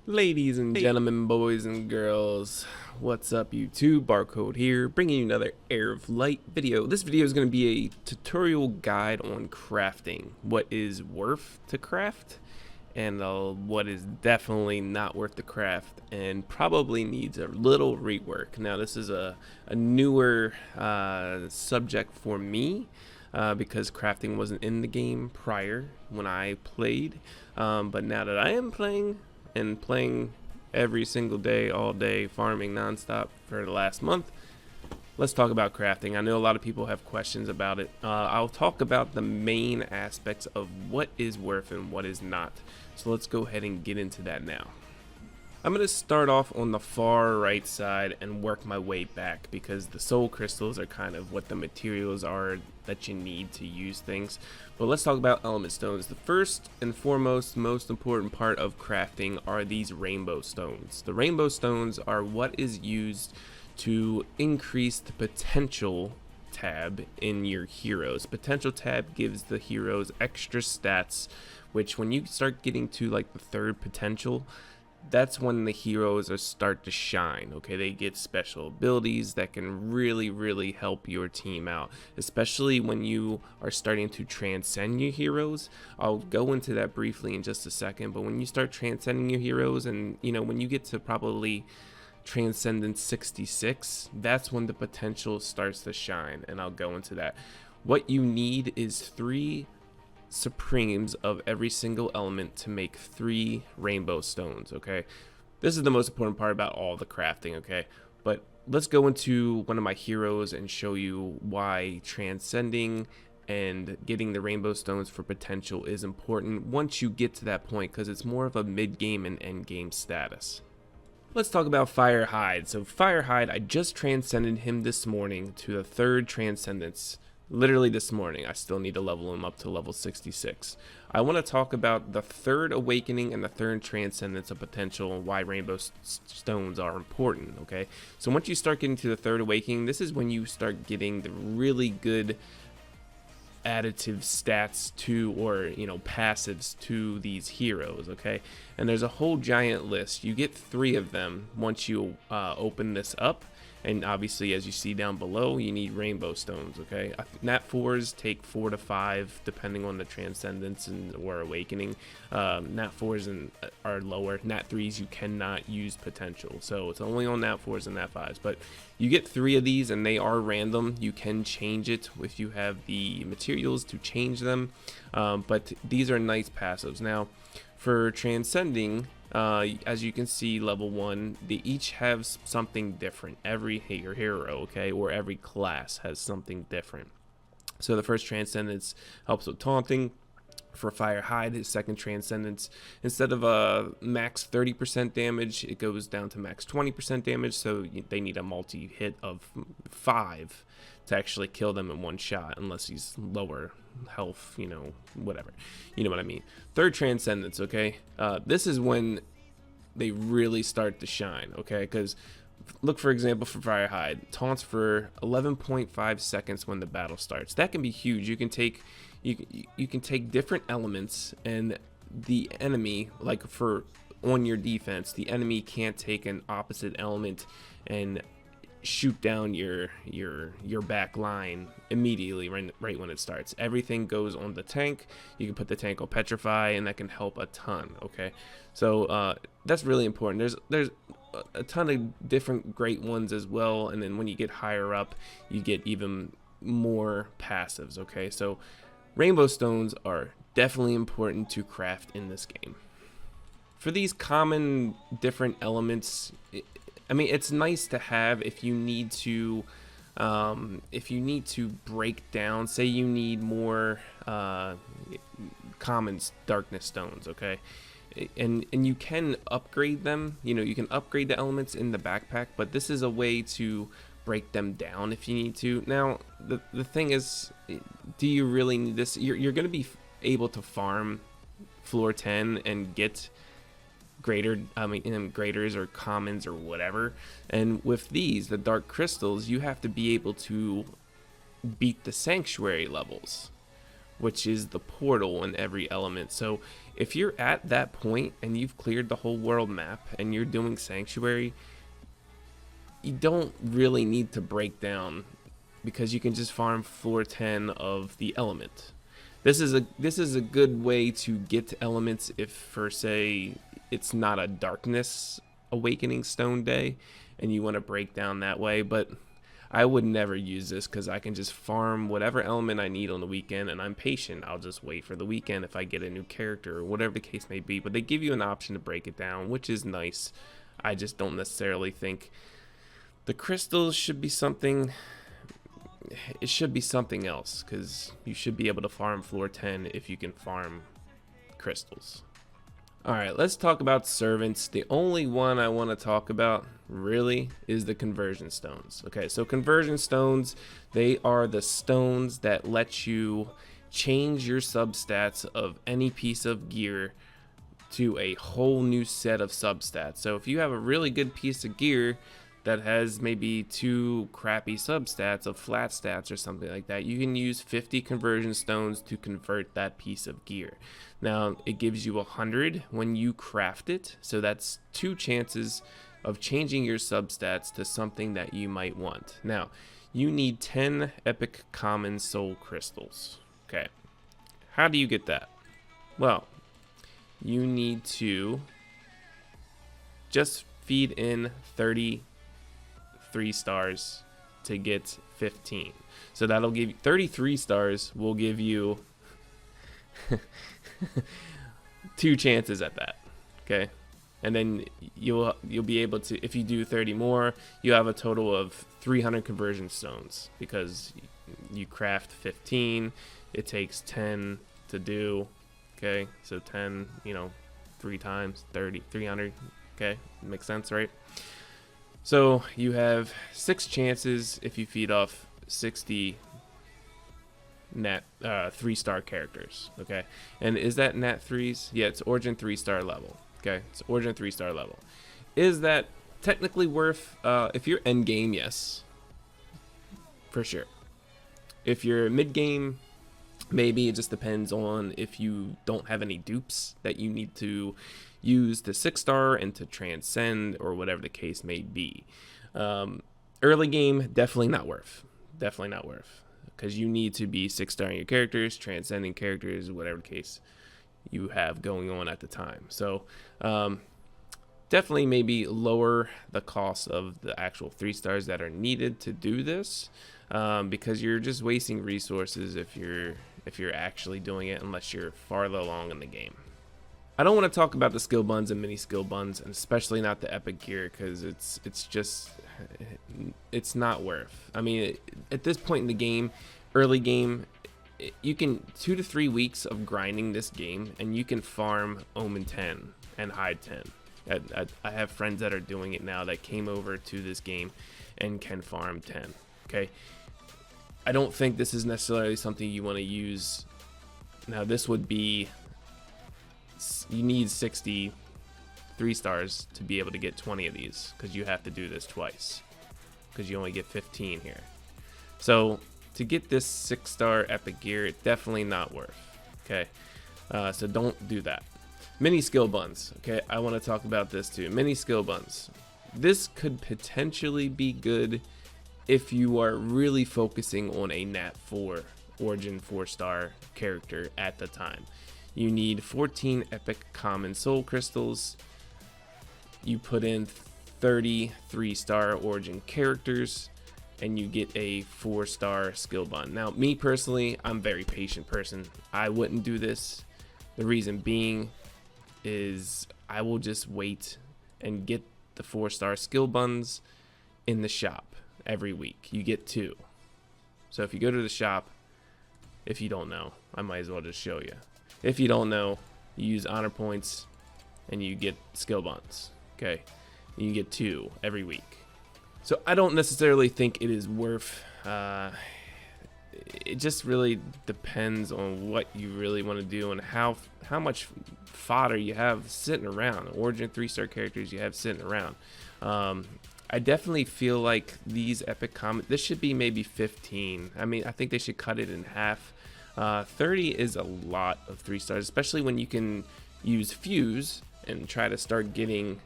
Ladies and gentlemen, boys and girls, what's up YouTube? Barcode here, bringing you another Heir of Light video. This video is going to be a tutorial guide on crafting, what is worth to craft, and what is definitely not worth to craft, and probably needs a little rework. Now this is a newer subject for me, because crafting wasn't in the game prior when I played, but now that I am playing, and playing every single day, all day, farming nonstop for the last month, let's talk about crafting. I know a lot of people have questions about it. I'll talk about the main aspects of what is worth and what is not. So let's go ahead and get into that now. I'm going to start off on the far right side and work my way back, because the soul crystals are kind of what the materials are that you need to use things. But let's talk about element stones. The first and foremost, most important part of crafting are these rainbow stones. The rainbow stones are what is used to increase the potential tab in your heroes. Potential tab gives the heroes extra stats, which when you start getting to like the third potential, that's when the heroes start to shine. Okay, they get special abilities that can really help your team out, especially when you are starting to transcend your heroes. I'll go into that briefly in just a second, but when you start transcending your heroes, and you know, when you get to probably Transcendence 66, that's when the potential starts to shine, and I'll go into that. What you need is 3 supremes of every single element to make 3 rainbow stones. Okay, this is the most important part about all the crafting. Okay, but let's go into one of my heroes and show you why transcending and getting the rainbow stones for potential is important once you get to that point, because it's more of a mid-game and end-game status. Let's talk about Heir. So Heir, I just transcended him this morning to the 3rd Transcendence. Literally this morning. I still need to level him up to level 66. I want to talk about the 3rd awakening and the 3rd transcendence of potential, and why rainbow stones are important. Okay, so once you start getting to the 3rd awakening, this is when you start getting the really good additive stats to, or you know, passives to these heroes. Okay, and there's a whole giant list. You get 3 of them once you open this up. And obviously, as you see down below, you need rainbow stones. Okay, Nat 4s take 4 to 5 depending on the transcendence and or awakening. Nat 4s are lower. Nat 3s you cannot use potential, so it's only on Nat 4s and Nat 5s. But you get 3 of these, and they are random. You can change it if you have the materials to change them. But these are nice passives. Now, for transcending, as you can see, level 1, they each have something different. Every hero, okay, or every class has something different. So the first transcendence helps with taunting. For Heir, his 2nd transcendence, instead of a max 30% damage, it goes down to max 20% damage. So they need a multi-hit of 5 to actually kill them in one shot, unless he's lower health, you know, whatever, you know what I mean. 3rd transcendence, okay, this is when they really start to shine. Okay, because look, for example, for Heir, taunts for 11.5 seconds when the battle starts. That can be huge. You can take you can take different elements, and the enemy, like for on your defense, the enemy can't take an opposite element and shoot down your back line immediately right when it starts. Everything goes on the tank. You can put the tank on petrify, and that can help a ton. Okay, so that's really important. There's a ton of different great ones as well, and then when you get higher up, you get even more passives. Okay, so rainbow stones are definitely important to craft in this game. For these common different elements, I mean, it's nice to have if you need to break down. Say you need more common darkness stones, okay, and you can upgrade them. You know, you can upgrade the elements in the backpack, but this is a way to break them down if you need to. Now, the thing is, do you really need this? You're going to be able to farm floor 10 and get graders or commons or whatever, and with these, the dark crystals, you have to be able to beat the sanctuary levels, which is the portal in every element. So if you're at that point and you've cleared the whole world map and you're doing Sanctuary, you don't really need to break down, because you can just farm floor 10 of the element. This is a good way to get to elements if, for say, it's not a darkness awakening stone day and you want to break down that way. But I would never use this because I can just farm whatever element I need on the weekend, and I'm patient. I'll just wait for the weekend if I get a new character or whatever the case may be. But they give you an option to break it down, which is nice. I just don't necessarily think the crystals should be something. It should be something else, because you should be able to farm floor 10 if you can farm crystals. Alright, let's talk about servants. The only one I want to talk about really is the conversion stones. Okay, so conversion stones, they are the stones that let you change your substats of any piece of gear to a whole new set of substats. So if you have a really good piece of gear that has maybe 2 crappy substats of flat stats or something like that, you can use 50 conversion stones to convert that piece of gear. Now, it gives you 100 when you craft it, so that's 2 chances of changing your substats to something that you might want. Now, you need 10 epic common soul crystals. Okay, how do you get that? Well, you need to just feed in 30 3-stars to get 15. So that'll give you 33 stars, will give you 2 chances at that. Okay, and then you'll be able to, if you do 30 more, you have a total of 300 conversion stones, because you craft 15. It takes 10 to do. Okay, so 10, 3 times 30, 300. Okay, makes sense, right? So you have 6 chances if you feed off 60 nat 3-star characters. Okay, and is that nat 3s? Yeah, it's origin 3-star level. Okay, it's origin 3-star level. Is that technically worth? If you're end game, yes, for sure. If you're mid game, maybe. It just depends on if you don't have any dupes that you need to use to 6-star and to transcend, or whatever the case may be. Early game, definitely not worth. Definitely not worth, because you need to be 6-starring your characters, transcending characters, whatever the case you have going on at the time. So definitely maybe lower the cost of the actual 3-stars that are needed to do this, because you're just wasting resources if you're actually doing it, unless you're farther along in the game. I don't want to talk about the skill buns and mini skill buns, and especially not the epic gear, because it's not worth. I mean, at this point in the game, early game, you can 2 to 3 weeks of grinding this game, and you can farm Omen 10 and Hide 10. I have friends that are doing it now that came over to this game and can farm 10. Okay, I don't think this is necessarily something you want to use. Now, this would be, you need 60 3-stars to be able to get 20 of these, because you have to do this twice, because you only get 15 here. So to get this 6-star epic gear, it's definitely not worth. Okay, so don't do that. Mini skill buns. Okay, I want to talk about this too. Mini skill buns. This could potentially be good if you are really focusing on a nat 4 origin 4-star character at the time. You need 14 epic common soul crystals. You put in 30 3-star origin characters, and you get a 4-star skill bun. Now, me personally, I'm a very patient person. I wouldn't do this. The reason being is I will just wait and get the 4-star skill buns in the shop every week. You get 2. So if you go to the shop, if you don't know, I might as well just show you. If you don't know, you use honor points and you get skill buns. Okay, you get 2 every week. So I don't necessarily think it is worth. It just really depends on what you really want to do and how much fodder you have sitting around. Origin 3-star characters you have sitting around. I definitely feel like these epic this should be maybe 15. I mean, I think they should cut it in half. 30 is a lot of 3 stars, especially when you can use fuse and try to start getting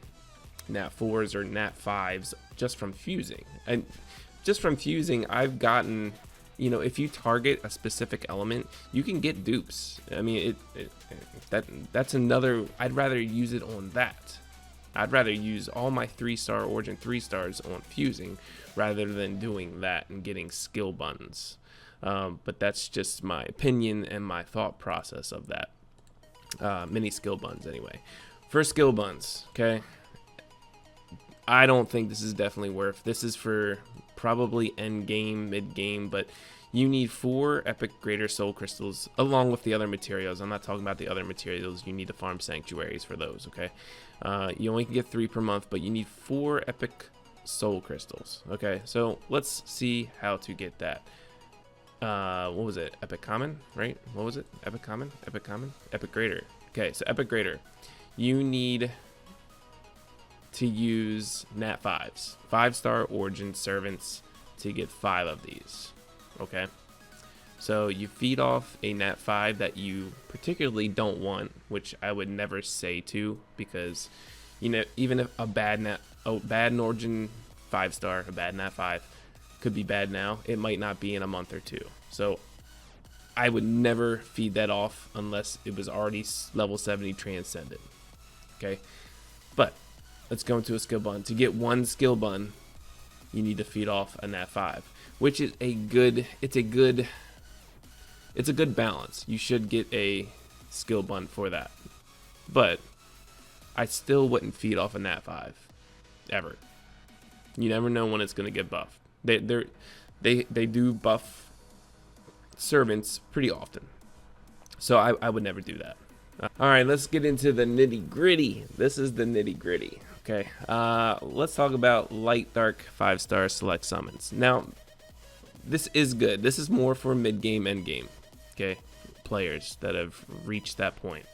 nat 4s or nat 5s just from fusing. And just from fusing, I've gotten, you know, if you target a specific element, you can get dupes. I mean, that's another. I'd rather use it on that. I'd rather use all my 3-star origin 3 stars on fusing rather than doing that and getting skill buns. But that's just my opinion and my thought process of that. Mini skill buns anyway. For skill buns, okay, I don't think this is definitely worth. This is for probably end game, mid game, but you need 4 epic greater soul crystals along with the other materials. I'm not talking about the other materials. You need to farm sanctuaries for those, okay? You only can get 3 per month, but you need 4 epic soul crystals, okay? So let's see how to get that. What was it? Epic common, right? What was it? Epic common, epic greater. Okay, so epic greater. You need to use nat 5s, 5-star origin servants, to get 5 of these. Okay, so you feed off a nat 5 that you particularly don't want, which I would never say to, because, you know, even if a bad origin 5-star, a bad nat 5 could be bad now, it might not be in a month or 2. So I would never feed that off unless it was already level 70 Transcendent. Okay, but let's go into a skill bun. To get 1 skill bun, you need to feed off a nat 5, which is a good balance. You should get a skill bun for that, but I still wouldn't feed off a nat 5 ever. You never know when it's going to get buffed. They do buff servants pretty often, so I would never do that. All right, let's get into the nitty gritty. This is the nitty gritty. Okay, let's talk about light dark 5-star select summons. Now, this is good. This is more for mid game, end game, okay, players that have reached that point.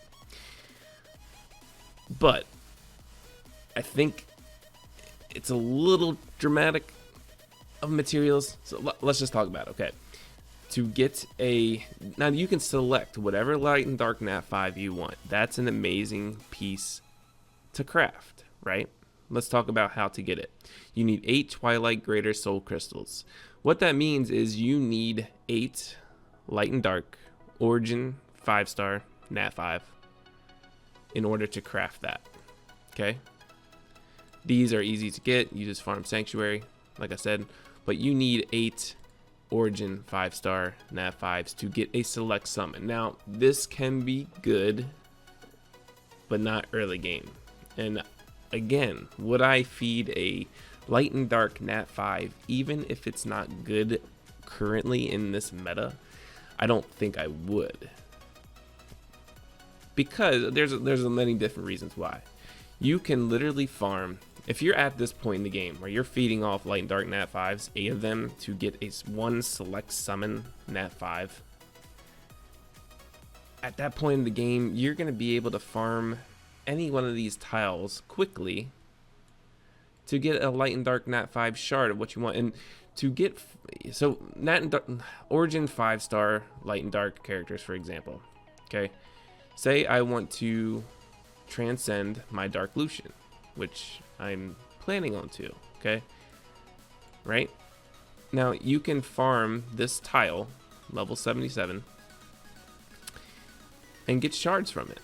But I think it's a little dramatic of materials, so let's just talk about it. Okay, to get now you can select whatever light and dark nat 5 you want. That's an amazing piece to craft, right? Let's talk about how to get it. You need 8 Twilight Greater Soul Crystals. What that means is you need 8 light and dark origin 5-star nat 5 in order to craft that. Okay, these are easy to get. You just farm sanctuary, like I said, but you need 8 origin 5-star nat 5s to get a select summon. Now, this can be good, but not early game. And again, would I feed a light and dark nat 5 even if it's not good currently in this meta? I don't think I would, because there's many different reasons why. You can literally farm, if you're at this point in the game where you're feeding off light and dark nat 5s, 8 of them, to get a 1 select summon nat 5. At that point in the game, you're going to be able to farm any one of these tiles quickly to get a light and dark nat 5 shard of what you want. And to get, so nat and dark, origin 5-star light and dark characters, for example. Okay, say I want to transcend my Dark Lucian, which I'm planning on to. Okay, right now you can farm this tile level 77 and get shards from it.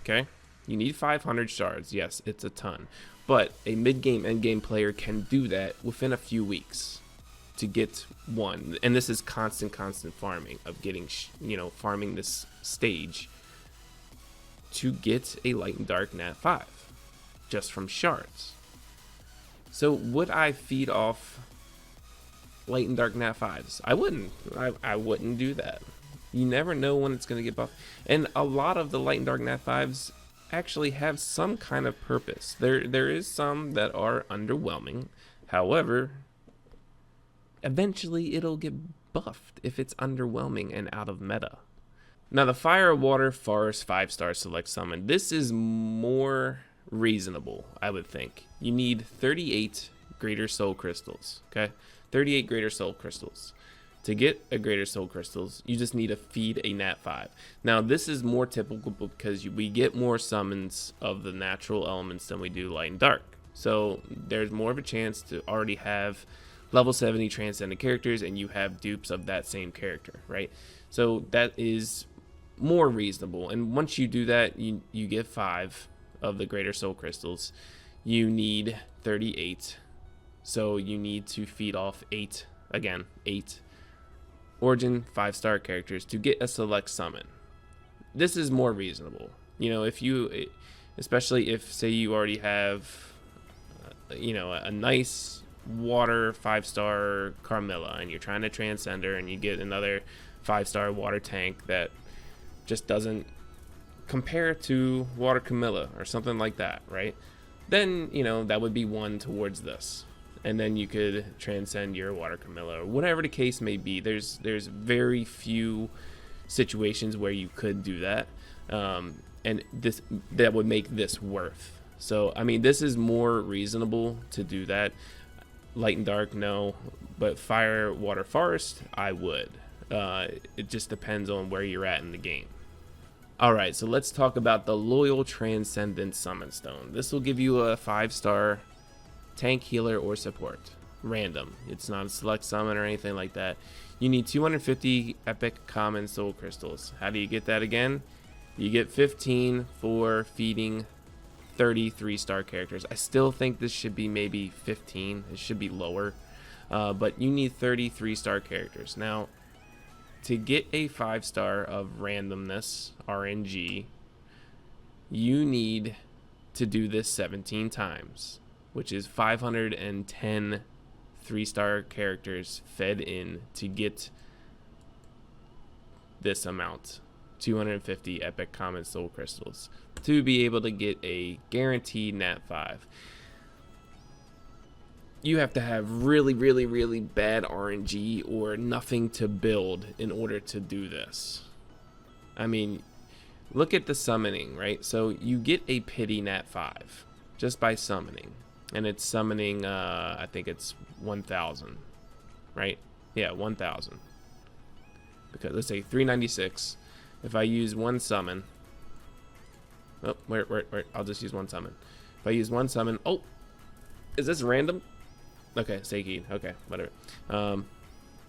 Okay, you need 500 shards. Yes, it's a ton, but a mid-game, end-game player can do that within a few weeks to get 1. And this is constant farming of getting, farming this stage to get a light and dark nat 5 just from shards. So would I feed off light and dark nat 5s? I wouldn't. I wouldn't do that. You never know when it's going to get buffed. And a lot of the light and dark nat 5s actually have some kind of purpose. There is some that are underwhelming. However, eventually it'll get buffed if it's underwhelming and out of meta. Now, the Fire, Water, Forest 5-star select summon. This is more reasonable, I would think. You need 38 Greater Soul Crystals, okay? 38 Greater Soul Crystals. To get a greater soul crystals, you just need to feed a nat 5. Now this is more typical because we get more summons of the natural elements than we do light and dark. So there's more of a chance to already have level 70 transcendent characters and you have dupes of that same character, right? So that is more reasonable. And once you do that, you get 5 of the greater soul crystals. You need 38. So you need to feed off 8 Origin 5-star characters to get a select summon. This is more reasonable. You know, if you, especially if say you already have, you know, a nice water 5-star Carmilla and you're trying to transcend her and you get another 5-star water tank that just doesn't compare to water Camilla or something like that, right? Then, you know, that would be 1 towards this. And then you could transcend your water Camilla or whatever the case may be. There's very few situations where you could do that, and that would make this worth. So I mean, this is more reasonable to do that. Light and dark, no, but fire, water, forest, I would. It just depends on where you're at in the game. Alright, so let's talk about the Loyal Transcendent Summon Stone. This will give you a 5-star tank, healer, or support. Random. It's not a select summon or anything like that. You need 250 epic common soul crystals. How do you get that again? You get 15 for feeding 30 3-star characters. I still think this should be maybe 15. It should be lower. But you need 30 3-star characters. Now, to get a 5-star of randomness, RNG, you need to do this 17 times, which is 510 3-star characters fed in to get this amount, 250 epic common soul crystals, to be able to get a guaranteed nat 5. You have to have really, really, really bad RNG or nothing to build in order to do this. I mean, look at the summoning, right? So you get a pity nat 5 just by summoning. And it's summoning, I think it's 1,000, right? Yeah, 1,000. Because let's say 396. If I use one summon, oh, wait, I'll just use one summon. If I use one summon, oh, is this random? Okay, Seiki. Okay, whatever.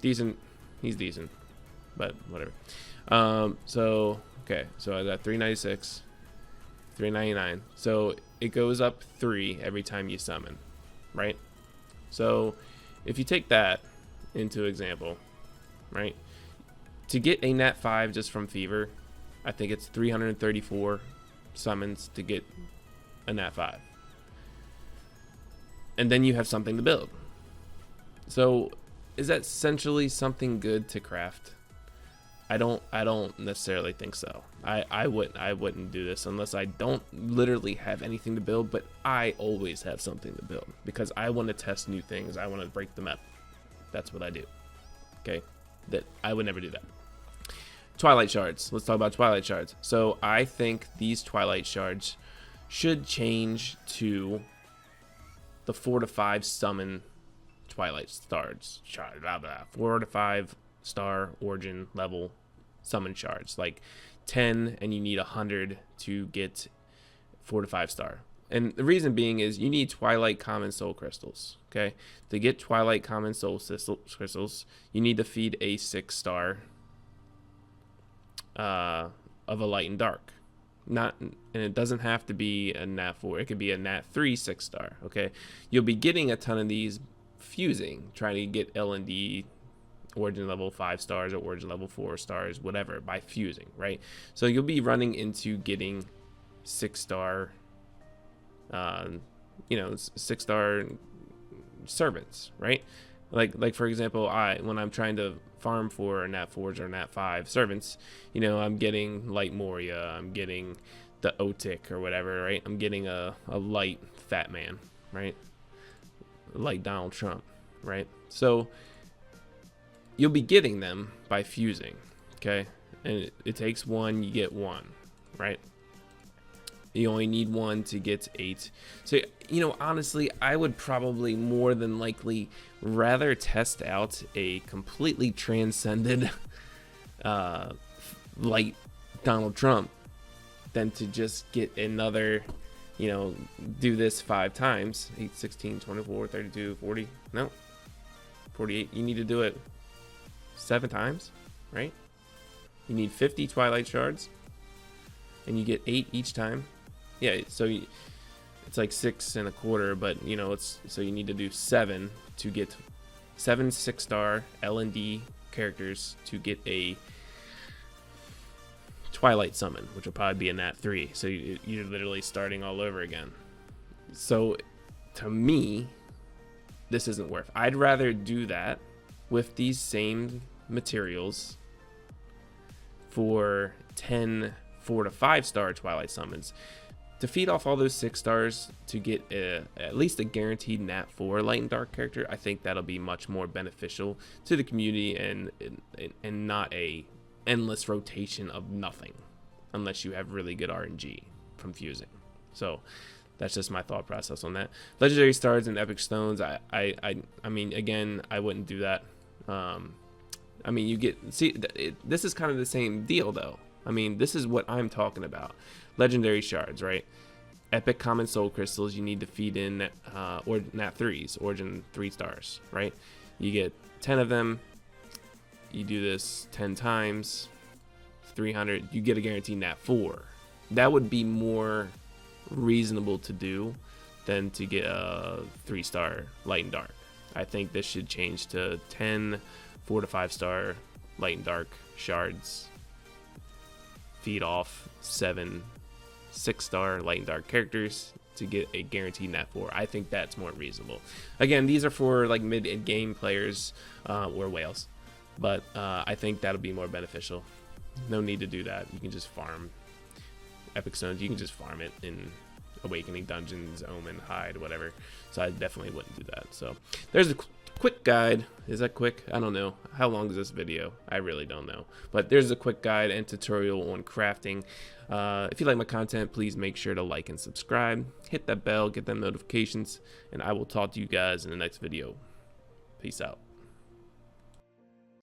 Decent. He's decent, but whatever. So okay, so I got 396, 399. So it goes up 3 every time you summon, right? So if you take that into example, right? To get a nat 5 just from Fever, I think it's 334 summons to get a nat 5. And then you have something to build. So is that essentially something good to craft? I don't necessarily think so. I wouldn't do this unless I don't literally have anything to build, but I always have something to build because I want to test new things. I want to break them up. That's what I do. Okay? That I would never do that. Twilight Shards. Let's talk about Twilight Shards. So I think these Twilight Shards should change to the 4 to 5 summon Twilight Shards. 4 to 5 star origin level summon shards. Like 10 and you need 100 to get 4 to 5 star. And the reason being is you need Twilight Common Soul Crystals. Okay? To get Twilight Common Soul Crystals, you need to feed a 6-star of a light and dark. And it doesn't have to be a nat 4. It could be a nat 3 6-star. Okay, you'll be getting a ton of these fusing, trying to get L&D origin level 5 stars or origin level 4 stars, whatever, by fusing, right? So you'll be running into getting 6-star, 6-star servants, right? Like for example, when I'm trying to farm for nat 4s or nat 5 servants, I'm getting light Moria, I'm getting the Otik or whatever, right? I'm getting a light fat man, right? Like Donald Trump, right? So you'll be getting them by fusing, okay? And it takes one, you get one, right? You only need 1 to get 8. So, you know, honestly, I would probably more than likely rather test out a completely transcended light Donald Trump than to just get another, you know, do this 5 times. 8, 16, 24, 32, 40. No. 48. You need to do it 7 times, right? You need 50 Twilight Shards, and you get 8 each time. Yeah, so it's like 6 1/4, but you know, it's so you need to do 7 to get 7 6-star L&D characters to get a Twilight summon, which will probably be a Nat 3. So you're literally starting all over again. So to me, this isn't worth. I'd rather do that with these same materials for 10 4 to 5-star Twilight summons to feed off all those 6 stars to get at least a guaranteed Nat 4 Light and Dark character. I think that'll be much more beneficial to the community and not a endless rotation of nothing, unless you have really good RNG from fusing. So that's just my thought process on that. Legendary stars and epic stones. I mean, again, I wouldn't do that. I mean, you get this is kind of the same deal though. I mean, this is what I'm talking about. Legendary shards, right? Epic common soul crystals. You need to feed in or Nat 3s, origin 3 stars, right? You get 10 of them. You do this 10 times, 300. You get a guaranteed Nat 4. That would be more reasonable to do than to get a 3-star Light and Dark. I think this should change to 10 4 to 5-star Light and Dark shards. Feed off 7 6-star Light and Dark characters to get a guaranteed Nat 4. I think that's more reasonable. Again, these are for like mid-game players or whales, but I think that'll be more beneficial. No need to do that. You can just farm epic stones. You can just farm it in Awakening Dungeons, Omen, Hide, whatever. So I definitely wouldn't do that. So there's a quick guide. Is that quick? I don't know. How long is this video? I really don't know. But there's a quick guide and tutorial on crafting. If you like my content, please make sure to like and subscribe. Hit that bell, get them notifications, and I will talk to you guys in the next video. Peace out.